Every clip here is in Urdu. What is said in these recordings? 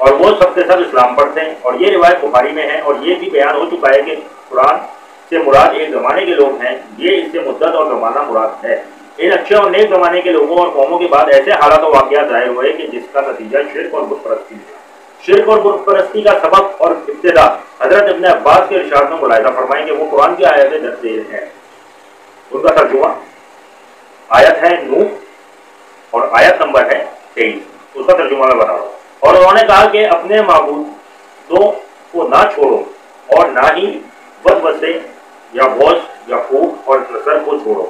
اور وہ سب کے سب اسلام پڑھتے ہیں، اور یہ روایت بخاری میں ہے، اور یہ بھی بیان ہو چکا ہے کہ قرآن سے مراد ایک زمانے کے لوگ ہیں، یہ اس سے مدت اور زمانہ مراد ہے۔ ان اچھے اور نیک زمانے کے لوگوں اور قوموں کے بعد ایسے حالات و واقعات ظاہر ہوئے کہ جس کا نتیجہ شرک اور بت پرستی ہے۔ شرک اور بت پرستی کا سبب اور ابتدا حضرت ابن عباس کے ارشاد میں ملاحظہ فرمائیں کہ وہ قرآن کی آیتیں درج ذیل ہیں۔ ان کا ترجمہ آیت ہے نوح اور آیت نمبر ہے 23، اس کا ترجمہ میں بتا رہا ہوں۔ اور انہوں نے کہا کہ اپنے معبودوں کو نہ چھوڑو اور نہ ہی وسوسے یا غوث یا خوف اور نصر کو چھوڑو۔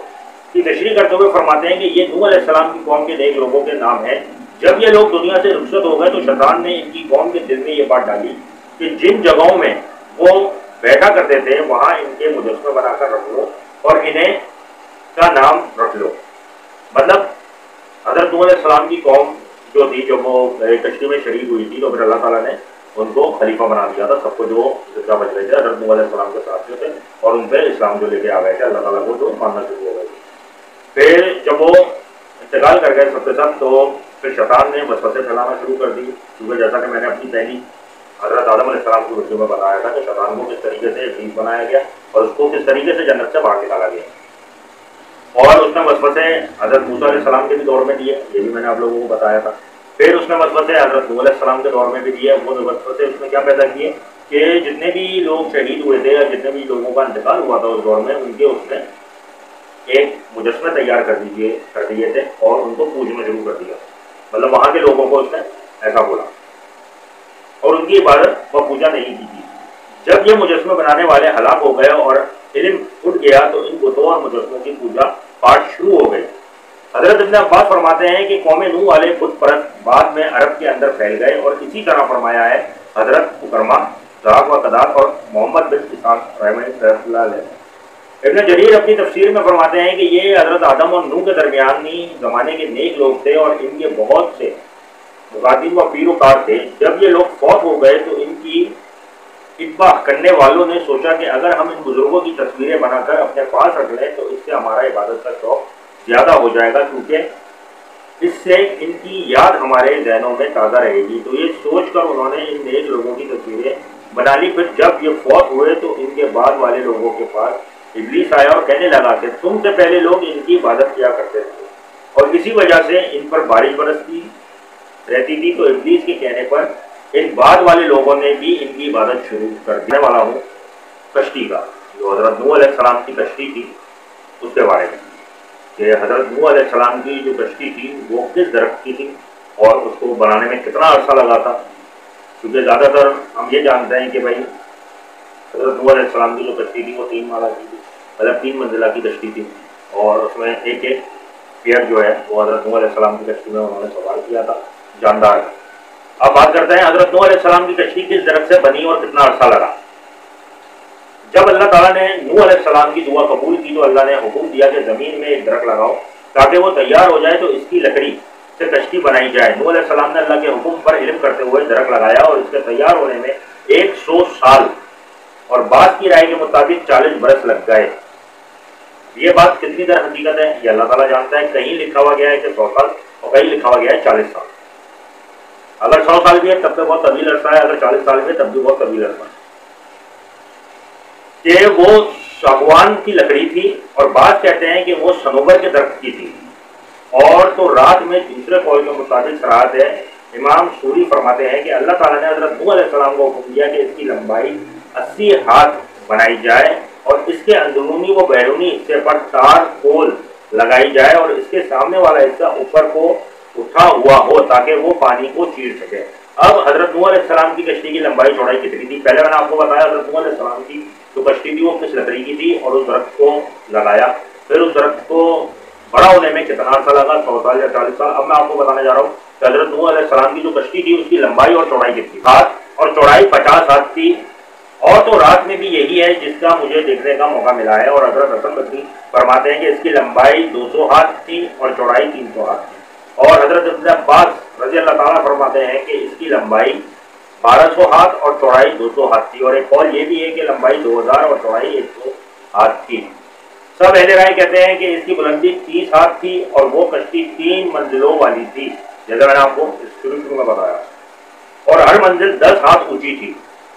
کی تشریح کرتے ہوئے فرماتے ہیں کہ یہ نوح علیہ السلام کی قوم کے نیک لوگوں کے نام ہیں۔ جب یہ لوگ دنیا سے رخصت ہو گئے تو شیطان نے ان کی قوم کے دل میں یہ بات ڈالی کہ جن جگہوں میں وہ بیٹھا کرتے تھے وہاں ان کے مجسمے بنا کر رکھ لو اور انہیں کا نام رکھ لو۔ مطلب حضرت نوح علیہ السلام کی قوم جو تھی، جب وہ کشتی میں شریک ہوئی تھی تو پھر اللہ تعالیٰ نے ان کو خلیفہ بنا دیا تھا، سب کو جو زندہ بچ رہے تھے حضرت نوح علیہ السلام کے ساتھ تھے، اور ان پہ اسلام جو لے کے آ گئے تھے، اللہ تعالیٰ کو جو ماننا شروع ہو گئے۔ پھر جب وہ انتقال کر گئے سب کے سب، تو پھر شیطان نے وسوسے پھیلانا شروع کر دی، کیونکہ جیسا کہ میں نے اپنی پہلی حضرت آدم علیہ السلام کی ویڈیو میں بتایا تھا کہ شیطان کو کس طریقے سے ابلیس بنایا گیا اور اس کو کس طریقے سے جنت سے باہر نکالا گیا، اور اس نے وسوسے حضرت موسیٰ علیہ السلام کے بھی دور میں دیے، یہ بھی میں نے آپ لوگوں کو بتایا تھا۔ پھر اس نے وسوسے حضرت نوح علیہ السلام کے دور میں بھی دیے۔ وہ وسوسے اس نے کیا پیدا کیے کہ جتنے بھی لوگ شہید ہوئے تھے یا جتنے بھی لوگوں کا انتقال ہوا تھا اس دور میں، ان کے اس نے ایک مجسمے تیار کر دیے تھے اور ان کو پوجنا شروع کر دیا۔ مطلب وہاں کے لوگوں کو اس نے ایسا بولا اور ان کی عبادت و پوجا نہیں کی تھی۔ جب یہ مجسمے بنانے والے ہلاک ہو گئے اور علم اٹھ گیا تو ان بتوں اور مجسموں کی پوجا پاٹ شروع ہو گئی۔ حضرت ابن عباس فرماتے ہیں کہ قوم نوح والے بت پرست بعد میں عرب کے اندر پھیل گئے، اور اسی طرح فرمایا ہے حضرت اکرمہ، ذاق و قداد اور محمد بن اسحاق رحمۃ اللہ علیہ۔ ابن جریر اپنی تفسیر میں فرماتے ہیں کہ یہ حضرت آدم اور نوح کے درمیانی زمانے کے نیک لوگ تھے اور ان کے بہت سے مقادم و پیروکار تھے۔ جب یہ لوگ فوت ہو گئے تو ان کی اتباع کرنے والوں نے سوچا کہ اگر ہم ان بزرگوں کی تصویریں بنا کر اپنے پاس رکھ لیں تو اس سے ہمارا عبادت کا شوق زیادہ ہو جائے گا، کیونکہ اس سے ان کی یاد ہمارے ذہنوں میں تازہ رہے گی۔ تو یہ سوچ کر انہوں نے ان نیک لوگوں کی تصویریں بنا لی۔ پھر جب یہ فوت ہوئے تو ان کے بعد والے لوگوں کے پاس ابلیس آیا اور کہنے لگا کہ تم سے پہلے لوگ ان کی عبادت کیا کرتے تھے اور اسی وجہ سے ان پر بارش برستی رہتی تھی، تو ابلیس کے کہنے پر ان بعد والے لوگوں نے بھی ان کی عبادت شروع کر دینے والا ہوں کشتی کا، جو حضرت نوح علیہ السلام کی کشتی تھی اس کے بارے میں، کہ حضرت نوح علیہ السلام کی جو کشتی تھی وہ کس درخت کی تھی اور اس کو بنانے میں کتنا عرصہ لگا تھا، کیونکہ زیادہ تر ہم یہ جانتے ہیں کہ بھائی حضرت نوح علیہ السلام کی جو کشتی تھی وہ 3 مالا کی تھی، مطلب 3 منزلہ کی کشتی تھی، اور اس میں ایک ایک پیڑ جو ہے وہ حضرت نوح علیہ السلام کی کشتی میں انہوں نے سوار کیا تھا جاندار۔ اب بات کرتے ہیں حضرت نوح علیہ السلام کی کشتی کس درخت سے بنی اور کتنا عرصہ لگا۔ جب اللہ تعالیٰ نے نوح علیہ السلام کی دعا قبول کی تو اللہ نے حکم دیا کہ زمین میں ایک درخت لگاؤ تاکہ وہ تیار ہو جائے تو اس کی لکڑی سے کشتی بنائی جائے۔ نوح علیہ السلام نے اللہ کے حکم پر علم کرتے ہوئے درخت لگایا اور اس کے تیار ہونے میں 100 سال اور بعض کی رائے کے مطابق 40 برس لگ گئے۔ یہ بات کتنی در حقیقت ہے یہ اللہ تعالیٰ جانتا ہے۔ کہیں لکھا ہوا گیا ہے کہ 100 سال اور کہیں لکھا ہوا گیا ہے 40 سال۔ اگر 100 سال بھی ہے تب بھی بہت طویل عرصہ ہے، اگر 40 سال بھی ہے تب بھی بہت طویل عرصہ ہے، کہ وہ ساگوان کی لکڑی تھی، اور بعض کہتے ہیں کہ وہ صنوبر کے درخت کی تھی، اور تو رات میں دوسرے قول کے مطابق صراحت ہے۔ امام سوری فرماتے ہیں کہ اللہ تعالیٰ نے حضرت نوح علیہ السلام کو حکم دیا کہ اس کی لمبائی 80 ہاتھ بنائی جائے اور اس کے اندرونی و بیرونی حصے پر تار کول لگائی جائے اور اس کے سامنے والا حصہ اوپر کو اٹھا ہوا ہو تاکہ وہ پانی کو چیر سکے۔ اب حضرت نوح علیہ السلام کی کشتی کی لمبائی چوڑائی کتنی تھی؟ پہلے میں نے آپ کو بتایا حضرت نوح علیہ السلام کی جو کشتی تھی وہ کس لکڑی کی تھی اور اس درخت کو لگایا، پھر اس درخت کو بڑا ہونے میں کتنا عرصہ لگا، 100 سال یا 40 سال۔ اب میں آپ کو بتانے جا رہا ہوں کہ حضرت نوح علیہ السلام کی جو کشتی تھی اس کی لمبائی اور چوڑائی کتنی ہاتھ اور چوڑائی 50 ہاتھ تھی، اور تو رات میں بھی یہی ہے جس کا مجھے دیکھنے کا موقع ملا ہے۔ اور حضرت حسن بصری فرماتے ہیں کہ اس کی لمبائی 200 ہاتھ تھی اور چوڑائی 300 ہاتھ تھی، اور حضرت ابن عباس رضی اللہ تعالیٰ فرماتے ہیں کہ اس کی لمبائی 1200 ہاتھ اور چوڑائی 200 ہاتھ تھی، اور ایک قول یہ بھی ہے کہ لمبائی 2000 اور چوڑائی 100 ہاتھ تھی۔ سب اہل رائے کہتے ہیں کہ اس کی بلندی 30 ہاتھ تھی اور وہ کشتی 3 منزلوں والی تھی، جیسا میں نے آپ کو شروع میں بتایا۔ اور ہر منزل 10 ہاتھ اونچی تھی.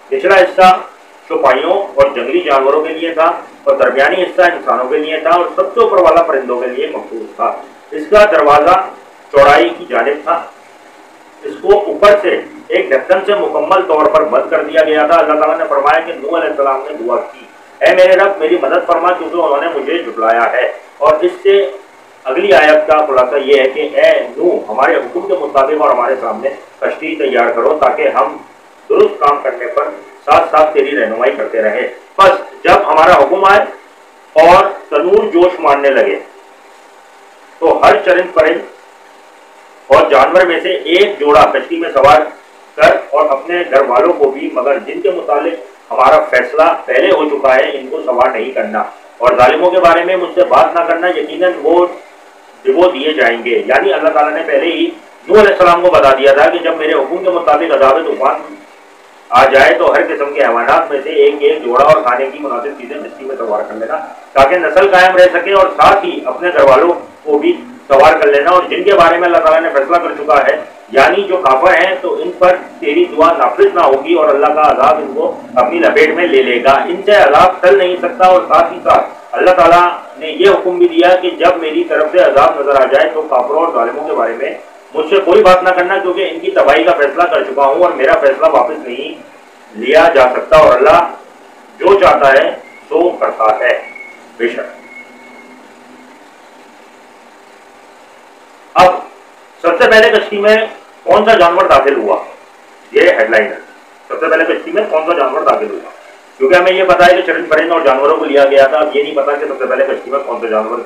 نچلا حصہ چوپائیوں اور جنگلی جانوروں کے لیے تھا اور درمیانی حصہ انسانوں کے لیے تھا اور سب سے اوپر والا پرندوں کے لیے مخصوص تھا. اس کا دروازہ چوڑائی کی جانب تھا. اس کو اوپر سے ایک ڈھکن سے مکمل طور پر بند کر دیا گیا تھا. اللہ تعالیٰ نے فرمایا کہ نوح علیہ السلام نے دعا کی, اے میرے رب میری مدد فرما کیونکہ انہوں نے مجھے جھٹلایا ہے. اور اس سے اگلی آیت کا خلاصہ یہ ہے کہ اے نوح ہمارے حکم کے مطابق اور ہمارے سامنے کشتی تیار کرو تاکہ ہم درست کام کرنے پر ساتھ ساتھ تیری رہنمائی کرتے رہے. بس جب ہمارا حکم آئے اور تنور جوش مارنے لگے تو ہر چرند پرند اور جانور میں سے ایک جوڑا کشتی میں سوار کر اور اپنے گھر والوں کو بھی, مگر جن کے متعلق ہمارا فیصلہ پہلے ہو چکا ہے, ان کو سوار نہیں کرنا. اور ظالموں کے بارے میں مجھ سے بات نہ کرنا, یقیناً وہ ڈبو دیے جائیں گے. یعنی اللہ تعالیٰ نے پہلے ہی نوح علیہ السلام کو بتا دیا تھا کہ جب میرے حکم کے مطابق عذاب طوفان آ جائے تو ہر قسم کے حیوانات میں سے ایک ایک جوڑا اور کھانے کی مناسب چیزیں کشتی میں سوار کر لینا تاکہ نسل قائم رہ سکے, اور ساتھ ہی اپنے گھر والوں کو بھی سوار کر لینا. اور جن کے بارے میں اللہ تعالیٰ نے فیصلہ کر چکا ہے یعنی جو کافر ہیں تو ان پر تیری دعا نافذ نہ ہوگی اور اللہ کا عذاب ان کو اپنی لپیٹ میں لے لے گا. ان سے عذاب ٹل نہیں سکتا. اور ساتھ ہی ساتھ اللہ تعالیٰ نے یہ حکم بھی دیا کہ جب میری طرف سے عذاب نظر آ جائے تو کافروں اور ظالموں کے بارے میں مجھ سے کوئی بات نہ کرنا کیونکہ ان کی تباہی کا فیصلہ کر چکا ہوں اور میرا فیصلہ واپس نہیں لیا جا سکتا, اور اللہ جو چاہتا ہے سو کرتا ہے بے شک. اب سب سے پہلے کشتی میں کون سا جانور داخل ہوا, یہ ہیڈ لائن ہے. سب سے پہلے کشتی میں کون سا جانور داخل ہوا, کیونکہ ہمیں یہ پتا ہے کہ چرند پرند اور جانوروں کو لیا گیا تھا. اب یہ نہیں پتا کہ سب سے پہلے کشتی میں کون سا جانور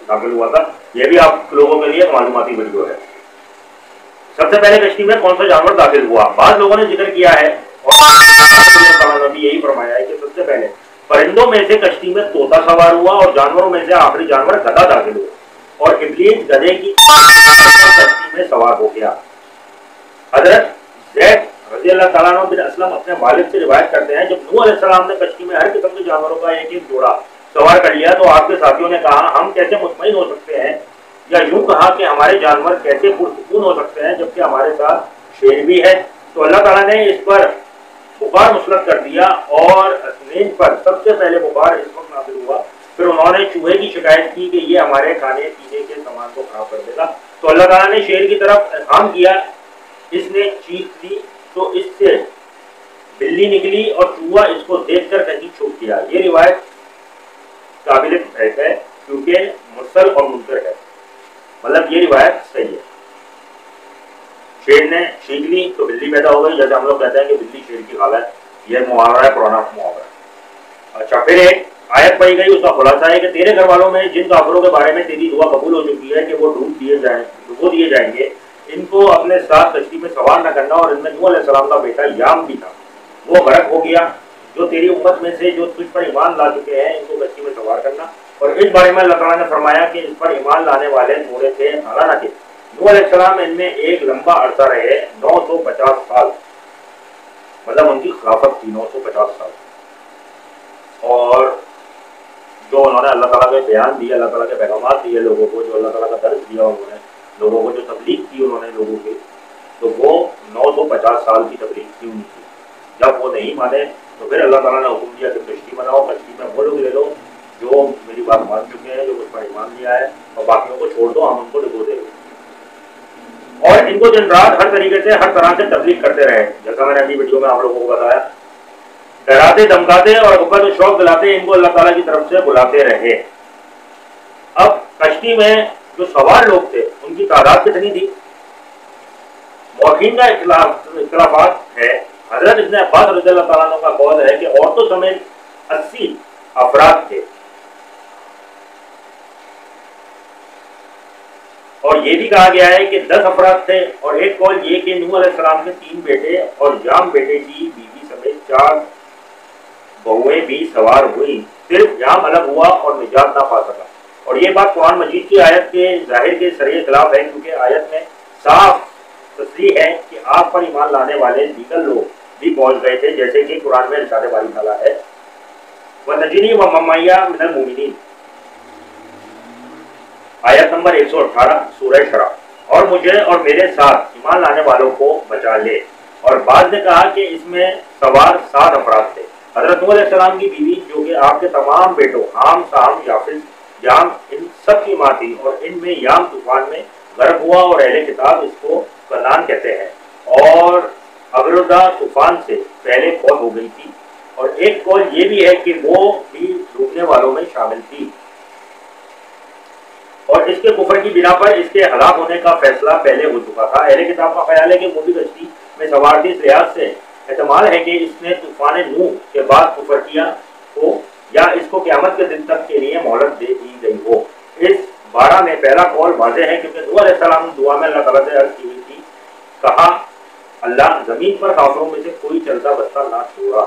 داخل ہوا تھا. یہ بھی آپ لوگوں کے لیے معلوماتی ویڈیو ہے. سب سے پہلے کشتی میں کون سا جانور داخل ہوا, بعض لوگوں نے ذکر کیا ہے اور بھی یہی فرمایا ہے کہ سب سے پہلے پرندوں میں سے کشتی میں طوطا سوار ہوا اور جانوروں میں سے آخری جانور گدھا داخل ہوا اور ابلیس گدھے کی کشتی میں سوار ہو گیا. حضرت زید رضی اللہ تعالیٰ عنہ بن اسلم اپنے والد سے روایت کرتے ہیں جب نوح علیہ السلام نے کشتی میں ہر قسم کے جانوروں کا ایک ایک جوڑا سوار کر لیا تو آپ کے ساتھیوں نے کہا ہم کیسے مطمئن ہو سکتے ہیں, یا یوں کہا کہ ہمارے جانور کیسے پرسکون ہو سکتے ہیں جبکہ ہمارے ساتھ شیر بھی ہے. تو اللہ تعالیٰ نے اس پر بخار مسلط کر دیا اور اسنین پر سب سے پہلے بخار اس وقت نازل ہوا. پھر انہوں نے چوہے کی شکایت کی کہ یہ ہمارے کھانے پینے کے سامان کو خراب کر دے گا. تو اللہ تعالیٰ نے شیر کی طرف احسان کیا, اس نے چیخ دی تو اس سے بلی نکلی اور چوہا اس کو دیکھ کر کہیں چھپ گیا. یہ روایت قابل بحث ہے کیونکہ مرسل اور منکر ہے, مطلب یہ روایت صحیح ہے. شیر نے چیخ لی تو بلی پیدا ہو گئی, جیسے ہم لوگ کہتے ہیں کہ بلی شیر کی حالت, یہ محاورہ ہے, پرانا محاورہ. اچھا, پھر ایک آیت پڑھی گئی, اس کا خلاصہ ہے کہ تیرے گھر والوں میں جن کافروں کے بارے میں تیری دعا قبول ہو چکی ہے کہ وہ ڈبو دیے جائیں گے, ان کو اپنے ساتھ کشتی میں سوار نہ کرنا. اور ان میں نوح علیہ السلام کا بیٹا یام بھی تھا, وہ غرق ہو گیا. جو تیری امت میں سے جو تجھ پر ایمان لا چکے ہیں ان کو کشتی میں سوار کرنا. اور اس بارے میں اللہ تعالیٰ نے فرمایا کہ اس پر ایمان لانے والے تھوڑے تھے, حالانکہ نوح علیہ السلام ان میں ایک لمبا عرصہ رہے, 950 سال, مطلب ان کی خلافت تھی 950 سال. اور جو انہوں نے اللہ تعالیٰ کے بیان دیے, اللہ تعالیٰ کے پیغامات دیے لوگوں کو, جو اللہ تعالیٰ کا درس دیا انہوں نے لوگوں کو, جو تبلیغ کی انہوں نے لوگوں کی, تو وہ 950 سال کی تبلیغ کی ان کی. جب وہ نہیں مانے تو پھر اللہ تعالیٰ نے حکم دیا کہ کشتی بناؤ, کشتی میں وہ لوگ لے لو جو میری بات مان چکے ہیں, جو مجھ پر ایمان لیا ہے, اور باقیوں کو چھوڑ دو, ہم ان کو ڈبو دیں گے. اور ان کو دن رات ہر طریقے سے ہر طرح سے تبلیغ کرتے رہے, جیسا میں نے ابھی ویڈیو میں آپ لوگوں کو بتایا. ڈراتے دھمکاتے اور غفلت و شوق دلاتے ان کو اللہ تعالیٰ کی طرف سے بلاتے رہے. اب کشتی میں جو سوار لوگ تھے ان کی تعداد کتنی تھی, مورخین کا اختلافات ہے. حضرت ابن عباس رضی اللہ تعالیٰ عنہ کا قول ہے کہ عورتوں سمیت 80 افراد تھے, اور یہ بھی کہا گیا ہے کہ 10 افراد تھے. اور ایک قول یہ کہ نوح علیہ السلام کے 3 بیٹے اور جام بیٹے کی بیوی سمیت 4 بہویں بھی سوار ہوئی. صرف جام الگ ہوا اور نجات نہ پا سکا. اور یہ بات قرآن مجید کی آیت کے ظاہر کے سرے خلاف ہے, کیونکہ آیت میں صاف تصریح ہے کہ آپ پر ایمان لانے والے دیگر لوگ بھی پہنچ گئے تھے, جیسے کہ قرآن میں ارشاد باری تعالیٰ ہے وَنَجِّنِي وَمَن مِّنَ الْمُؤْمِنِينَ, آیت نمبر 118 سورہ شرح. اور مجھے اور میرے ساتھ ایمان لانے والوں کو بچا لے. اور بعض نے کہا کہ اس میں سوار 7 افراد تھے۔ حضرت نوح علیہ السلام کی بیوی جو کہ آپ کے تمام بیٹوں حام، سام، یافس، یام ان سب کی ماں تھی، اور ان میں یام طوفان میں غرق ہوا، اور اہل کتاب اس کو کنعان کہتے ہیں، اور اگردا طوفان سے پہلے فوت ہو گئی تھی، اور ایک قول یہ بھی ہے کہ وہ بھی ڈوبنے والوں میں شامل تھی، اور اس کے کفر کی بنا پر اس کے ہلاک ہونے کا فیصلہ پہلے ہو چکا تھا۔ اہل کتاب کا خیال ہے کہ وہ بھی کشتی میں سوار تھی، اس لحاظ سے احتمال ہے کہ اس نے طوفان نوح کے بعد کفر کیا ہو، یا اس کو قیامت کے دن تک کے لیے مہلت دے دی گئی ہو۔ اس بارہ میں پہلا قول واضح ہے، کیونکہ نوح علیہ السلام نے دعا میں اللہ تعالیٰ سے عرض کی ہوئی تھی، کہا اللہ زمین پر کافروں میں سے کوئی چلتا بستا نہ چھوڑا،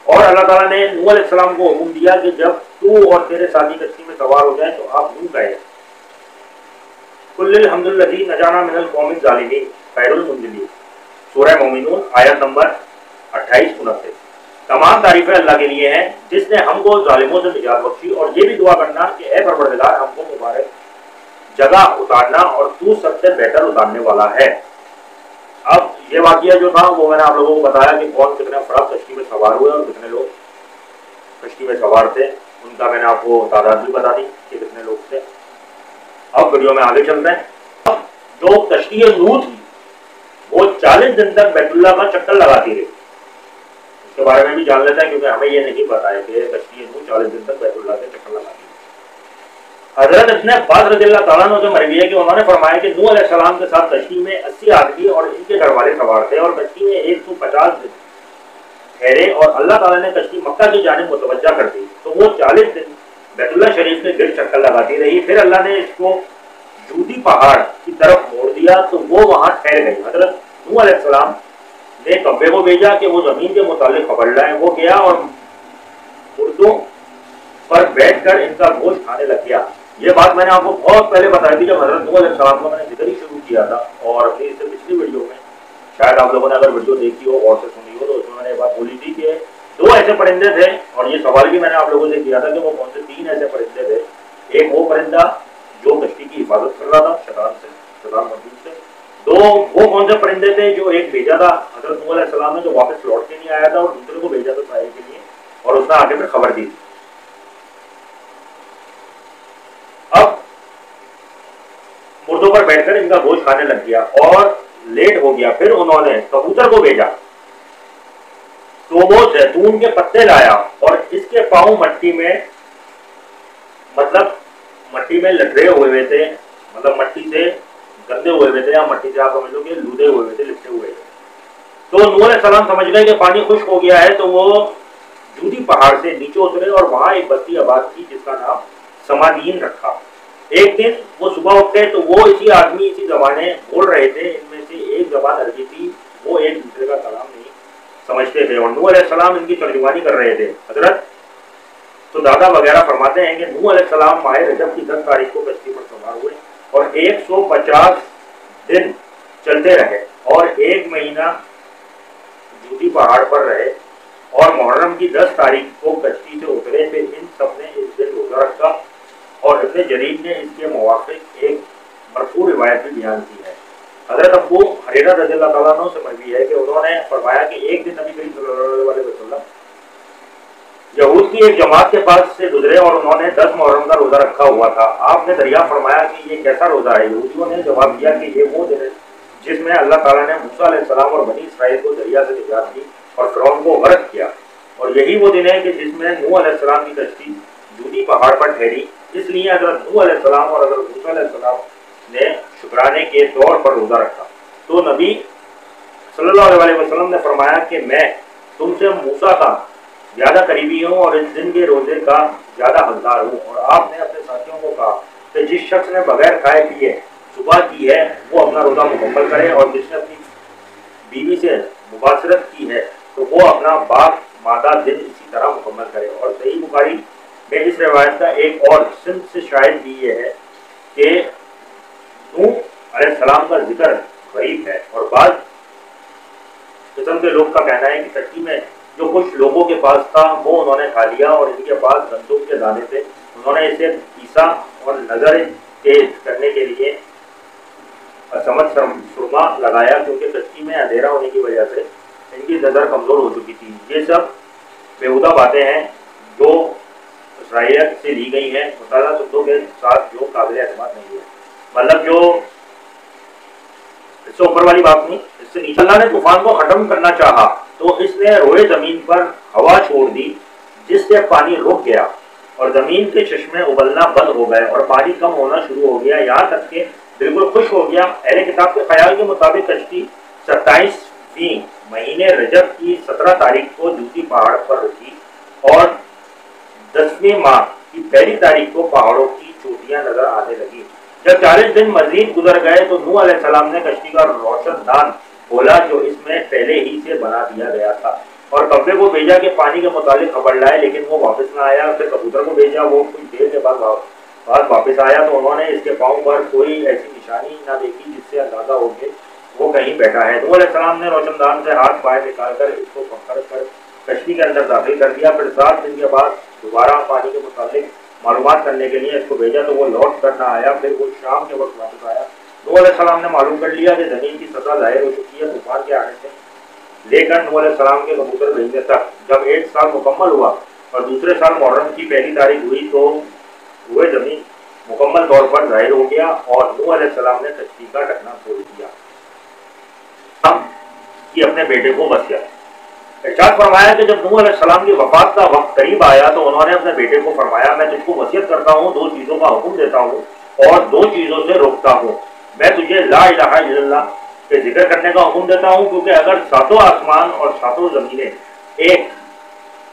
اور اللہ تعالیٰ نے نوح علیہ السلام کو حکم دیا کہ جب تو اور تیرے ساتھی کشتی میں سوار ہو جائیں تو آپ یوں کہیں، کل الحمد للہ نجانا من القوم الظالمین خیر المنزلین، سورہ مومنون آیت نمبر 28-29۔ تمام تعریفیں اللہ کے لیے ہیں جس نے ہم کو ظالموں سے نجات بخشی، اور یہ بھی دعا کرنا کہ اے پروردگار ہم کو مبارک جگہ اتارنا، اور تو سب سے بہتر اتارنے والا ہے۔ اب یہ واقعہ جو تھا وہ میں نے آپ لوگوں کو بتایا کہ کون کتنے افراد کشتی میں سوار ہوئے اور کتنے لوگ کشتی میں سوار تھے، ان کا میں نے آپ کو تعداد بھی بتا دی کہ کتنے لوگ تھے۔ اب ویڈیو میں آگے چلتے ہیں۔ اب جو کشتی نوح تھی وہ 40 دن تک بیت اللہ کا چکر لگاتی رہی، اس کے بارے میں بھی جان لیتے ہیں کیونکہ ہمیں یہ نہیں پتا ہے کہ کشتی نوح 40 دن تک بیت اللہ کے چکر لگاتی رہی۔ حضرت ابن عباس رضی اللہ تعالیٰ عنہ سے مروی ہے کہ انہوں نے فرمایا کہ نوح علیہ السلام کے ساتھ کشتی میں 80 آدمی اور ان کے گھر والے سوار تھے، اور کشتی میں 150 دن ٹھہرے، اور اللہ تعالیٰ نے کشتی مکہ کی جانب متوجہ کر دی، تو وہ 40 دن بیت اللہ شریف کے گرد چکر لگاتی رہی۔ پھر اللہ نے اس کو جودی پہاڑ کی طرف موڑ دیا تو وہ وہاں ٹھہر گئی۔ حضرت نوح علیہ السلام نے کبے کو بھیجا کہ وہ زمین کے متعلق خبر لائے۔ وہ گیا اور مردوں پر بیٹھ کر ان کا گوشت کھانے لگ گیا۔ یہ بات میں نے آپ کو بہت پہلے بتائی تھی جب حضرت نوح علیہ السلام کو میں نے ذکر ہی شروع کیا تھا، اور اپنی اس سے پچھلی ویڈیو میں شاید آپ لوگوں نے اگر ویڈیو دیکھی ہو اور سے سنی ہو تو اس میں نے یہ بات بولی تھی کہ 2 ایسے پرندے تھے، اور یہ سوال بھی میں نے آپ لوگوں سے کیا تھا کہ وہ کون سے 3 ایسے پرندے تھے۔ ایک وہ پرندہ جو کشتی کی حفاظت کر رہا تھا شیطان مردود سے، 2 وہ کون سے پرندے تھے جو ایک بھیجا تھا حضرت نوح علیہ السلام نے جو واپس لوٹ کے نہیں آیا تھا، اور دوسرے کو بھیجا تھا سائے کے لیے، اور اس نے آگے پھر خبر دی تھی۔ اب مردوں پر بیٹھ کر ان کا گوشت کھانے لگ گیا اور لیٹ ہو گیا۔ پھر انہوں نے کبوتر کو بھیجا تو وہ زیتون کے پتے لایا، اور اس کے پاؤں مٹی میں لٹرے ہوئے تھے، مطلب مٹی سے گندے ہوئے تھے، یا مٹی سے آپ سمجھ لو کہ لودے ہوئے تھے، لپٹے ہوئے تھے۔ تو نوح علیہ السلام سمجھ گئے کہ پانی خشک ہو گیا ہے، تو وہ جودی پہاڑ سے نیچے اترے اور وہاں ایک بستی آباد کی جس کا نام سمادین رکھا۔ ایک دن وہ صبح اٹھے تو وہ اسی آدمی اسی زبانیں بول رہے تھے، ان میں سے ایک زبان عربی تھی، وہ ایک دوسرے کا کلام نہیں سمجھتے تھے، اور نوح علیہ السلام ان کی ترجمانی کر رہے تھے۔ حضرت تو دادا وغیرہ فرماتے ہیں کہ نوح علیہ السلام ماہ رجب کی 10 تاریخ کو کشتی پر سوار ہوئے، اور 150 دن چلتے رہے، اور 1 مہینہ جودی پہاڑ پر رہے، اور محرم کی 10 تاریخ کو کشتی سے اترے۔ پھر ان سب نے اس دن روزہ رکھا، اور ابن جریر نے اس کے موافق ایک مرفوع روایت بھی بیان کی ہے۔ حضرت ابو ہریرہ رضی اللہ تعالیٰ عنہ سے مروی ہے کہ انہوں نے فرمایا کہ ایک دن نبی کریم صلی اللہ علیہ وسلم یہود کی ایک جماعت کے پاس سے گزرے، اور انہوں نے 10 محرم کا روزہ رکھا ہوا تھا۔ آپ نے دریافت فرمایا کہ یہ کیسا روزہ ہے؟ یہودیوں نے جواب دیا کہ یہ وہ دن ہے جس میں اللہ تعالیٰ نے موسیٰ علیہ السلام اور بنی اسرائیل کو دریا سے نجات دی اور فرعون کو غرق کیا، اور یہی وہ دن ہے کہ جس میں نوح علیہ السلام کی کشتی جودی پہاڑ پر ٹھہری۔ اس لیے حضرت نوح علیہ السلام اور حضرت موسیٰ علیہ السلام نے شکرانے کے طور پر روزہ رکھا۔ تو نبی صلی اللہ علیہ وسلم نے فرمایا کہ میں تم سے موسیٰ کا زیادہ قریبی ہوں اور اس دن کے روزے کا زیادہ حقدار ہوں۔ اور آپ نے اپنے ساتھیوں کو کہا کہ جس شخص نے بغیر کھائے پیے صبح کی ہے وہ اپنا روزہ مکمل کرے، اور جس نے اپنی بیوی سے مباشرت کی ہے تو وہ اپنا باپ مادہ دن اسی طرح مکمل کرے۔ اور صحیح بخاری میں اس روایت کا ایک اور سند سے شاہد بھی یہ ہے کہ نوح علیہ السلام کا ذکر غریب ہے، اور بعض قسم کے لوگ کا کہنا ہے کہ کشتی میں جو کچھ لوگوں کے پاس تھا وہ انہوں نے کھا لیا، اور ان کے پاس گندم کے دانے تھے، انہوں نے اسے پیسا اور نظر تیز کرنے کے لیے سمجھ سرما لگایا، کیونکہ کشتی میں اندھیرا ہونے کی وجہ سے ان کی نظر کمزور ہو چکی تھی۔ یہ سب بیہودہ باتیں ہیں جو اسرائیلیت سے لی گئی ہیں متعدد شبدوں کے ساتھ، جو قابل اعتماد نہیں ہے۔ مطلب جو اس سے اوپر والی بات نہیں، اس سے نیچے اللہ نے طوفان کو ختم کرنا چاہا تو اس نے روئے زمین پر ہوا چھوڑ دی، جس سے پانی رک گیا اور زمین کے چشمے ابلنا بند ہو گئے اور پانی کم ہونا شروع ہو گیا، یہاں تک کہ بالکل خشک ہو گیا۔ اہل کتاب کے خیال کے مطابق کشتی 27ویں مہینے رجب کی 17 تاریخ کو جوتی پہاڑ پر رکی اور 10ویں ماہ کی پہلی تاریخ کو پہاڑوں کی چوٹیاں نظر آنے لگی۔ جب 40 دن مزید گزر گئے تو نوح علیہ السلام نے کشتی کا روشن دان کھولا جو اس میں پہلے ہی سے بنا دیا گیا تھا، اور کبے کو بھیجا کہ پانی کے متعلق خبر لائے، لیکن وہ واپس نہ آیا۔ پھر کبوتر کو بھیجا، وہ کچھ دیر کے بعد واپس آیا تو انہوں نے اس کے پاؤں پر کوئی ایسی نشانی نہ دیکھی جس سے اندازہ ہو کہ وہ کہیں بیٹھا ہے۔ نوح علیہ السلام نے روشن دان سے ہاتھ باہر نکال کر اس کو پکڑ کر کشتی کے اندر داخل کر دیا۔ پھر 7 دن کے بعد دوبارہ پانی کے متعلق معلومات کرنے کے لیے اس کو بھیجا تو وہ لوٹ کر نہ آیا۔ پھر وہ شام کے وقت واپس آیا۔ نوح علیہ السلام نے معلوم کر لیا کہ زمین کی سطح ظاہر ہو چکی ہے طوفان کے آنے سے لے کر نوح علیہ السلام کے کبوتر بھیجنے تک۔ جب 1 سال مکمل ہوا اور دوسرے سال محرم کی پہلی تاریخ ہوئی تو روئے زمین مکمل طور پر ظاہر ہو گیا اور نوح علیہ السلام نے کشتی کا ڈھکنا کھول دیا کہ اپنے بیٹے کو وصیت۔ ارشاد فرمایا کہ جب نوح علیہ السلام کی وفات کا وقت قریب آیا تو انہوں نے اپنے بیٹے کو فرمایا، میں تجھ کو وصیت کرتا ہوں، 2 چیزوں کا حکم دیتا ہوں اور 2 چیزوں سے روکتا ہوں۔ میں تجھے لا الہ الا اللہ کے ذکر کرنے کا حکم دیتا ہوں، کیونکہ اگر 7 آسمان اور 7 زمینیں ایک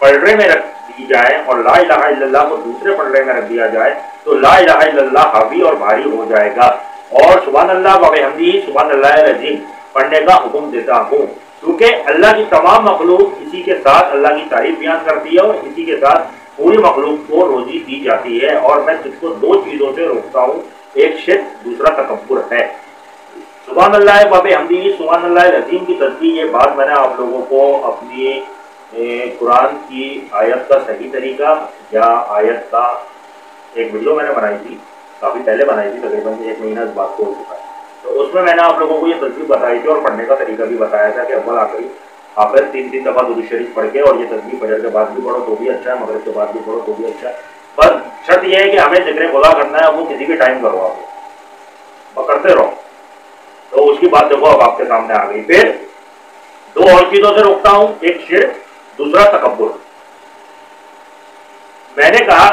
پلڑے میں رکھ دی جائے اور لا الہ الا اللہ کو دوسرے پلڑے میں رکھ دیا جائے تو لا الہ الا اللہ حاوی اور بھاری ہو جائے گا، اور سبحان اللہ و بحمدہ سبحان اللہ العظیم پڑھنے کا حکم دیتا ہوں، کیونکہ اللہ کی تمام مخلوق اسی کے ساتھ اللہ کی تعریف بیان کرتی ہے اور اسی کے ساتھ پوری مخلوق کو روزی دی جاتی ہے، اور میں تجھ کو 2 چیزوں سے روکتا ہوں، ایک شرک دوسرا تکبر ہے۔ سبحان اللہ و بحمدہ سبحان اللہ العظیم کی تسبیح، یہ بات میں نے آپ لوگوں کو اپنی قرآن کی آیت کا صحیح طریقہ یا آیت کا ایک ویڈیو میں نے بنائی تھی، کافی پہلے بنائی تھی، تقریباً 1 مہینہ اس بات کو ہو چکا ہے، تو اس میں میں نے آپ لوگوں کو یہ تسبیح بتائی تھی اور پڑھنے کا طریقہ بھی بتایا تھا کہ اول آخر 3 دفعہ درود شریف پڑھ کے، اور یہ تسبیح فجر کے بعد بھی پڑھو تو بھی اچھا ہے، مغرب کے بعد بھی پڑھو تو بھی اچھا ہے، بس شرط یہ ہے کہ ہمیں ذکر خدا کرنا ہے، وہ کسی بھی ٹائم کرو، آپ کرتے رہو۔ تو اس کی بات دیکھو اب آپ کے سامنے آ گئی۔ پھر 2 اور چیزوں سے روکتا ہوں، ایک شرک دوسرا تکبر۔ میں نے کہا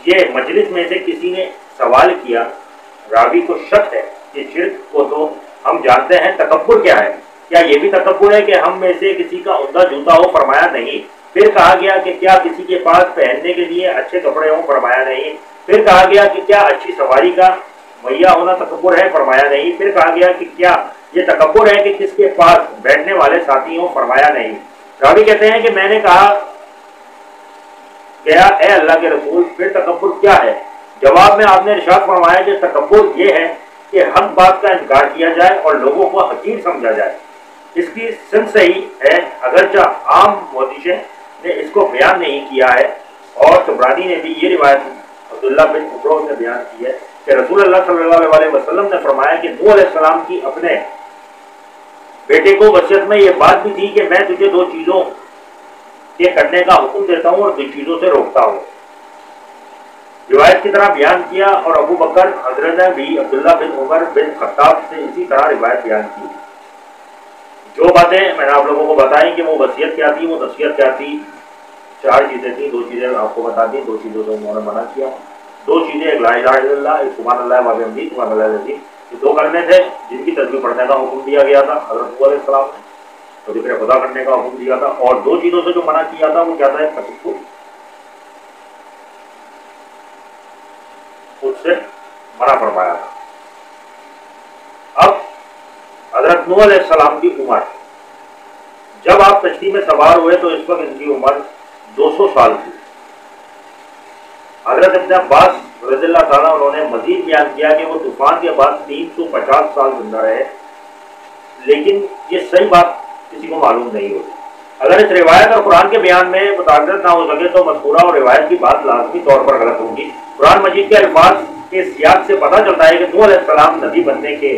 یہ مجلس میں سے کسی نے سوال کیا، راوی کو شک ہے کہ شرک کو تو ہم جانتے ہیں، تکبر کیا ہے؟ کیا یہ بھی تکبر ہے کہ ہم میں سے کسی کا عمدہ جوتا ہو؟ فرمایا نہیں۔ پھر کہا گیا کہ کیا کسی کے پاس پہننے کے لیے اچھے کپڑے ہوں؟ فرمایا نہیں۔ پھر کہا گیا کہ کیا اچھی سواری کا مہیا ہونا تکبر ہے؟ فرمایا نہیں۔ پھر کہا گیا کہ کیا یہ تکبر ہے کہ کس کے پاس بیٹھنے والے ساتھی ہوں؟ فرمایا نہیں۔ راوی کہتے ہیں کہ میں نے کہا گیا اے اللہ کے رسول پھر تکبر کیا ہے؟ جواب میں آپ نے ارشاد فرمایا کہ تکبر یہ ہے کہ حق بات کا انکار کیا جائے اور لوگوں کو حقیر سمجھا جائے۔ اس کی سند صحیح ہے، اگرچہ عام محدثین نے اس کو بیان نہیں کیا ہے، اور طبرانی نے بھی یہ روایت عبداللہ بن عمرو نے بیان کی ہے کہ رسول اللہ صلی اللہ علیہ وسلم نے فرمایا کہ نوح علیہ السلام کی اپنے بیٹے کو وصیت میں یہ بات بھی تھی کہ میں تجھے 2 چیزوں کے کرنے کا حکم دیتا ہوں اور 2 چیزوں سے روکتا ہوں، روایت کی طرح بیان کیا، اور ابو بکر حضرت نے بھی عبداللہ بن عمر بن خطاب سے اسی طرح روایت بیان کی۔ جو باتیں میں نے آپ لوگوں کو بتائی کہ وہ وصیت کیا تھی، وہ نصیحت کیا تھی، 4 چیزیں تھیں، 2 چیزیں آپ کو بتا دی، 2 چیزوں سے انہوں نے منع کیا، 2 چیزیں، ایک لا الہ الا اللہ، ایک سبحان اللہ و بحمدہ سبحان اللہ العظیم، یہ 2 کرنے تھے جن کی تسبیح پڑھنے کا حکم دیا گیا تھا حضرت نوح علیہ السلام نے، تو ذکر خدا کرنے کا حکم دیا تھا، اور 2 چیزوں سے جو منع کیا تھا وہ کیا تھا؟ تکبر، اس سے منع فرمایا تھا۔ اب حضرت نوح علیہ السلام کی عمر، جب آپ کشتی میں سوار ہوئے تو اس وقت ان کی عمر 200 سال تھی۔ حضرت ابن عباس رضی اللہ تعالیٰ انہوں نے مزید بیان کیا کہ وہ طوفان کے بعد 350 سال زندہ رہے، لیکن یہ صحیح بات کسی کو معلوم نہیں ہوتی۔ اگر اس روایت اور قرآن کے بیان میں مطابقت نہ ہو سکے تو مذکورہ اور روایت کی بات لازمی طور پر غلط ہوگی۔ قرآن مجید کے الفاظ کے سیاق سے پتہ چلتا ہے کہ نوح علیہ السلام نبی بننے کے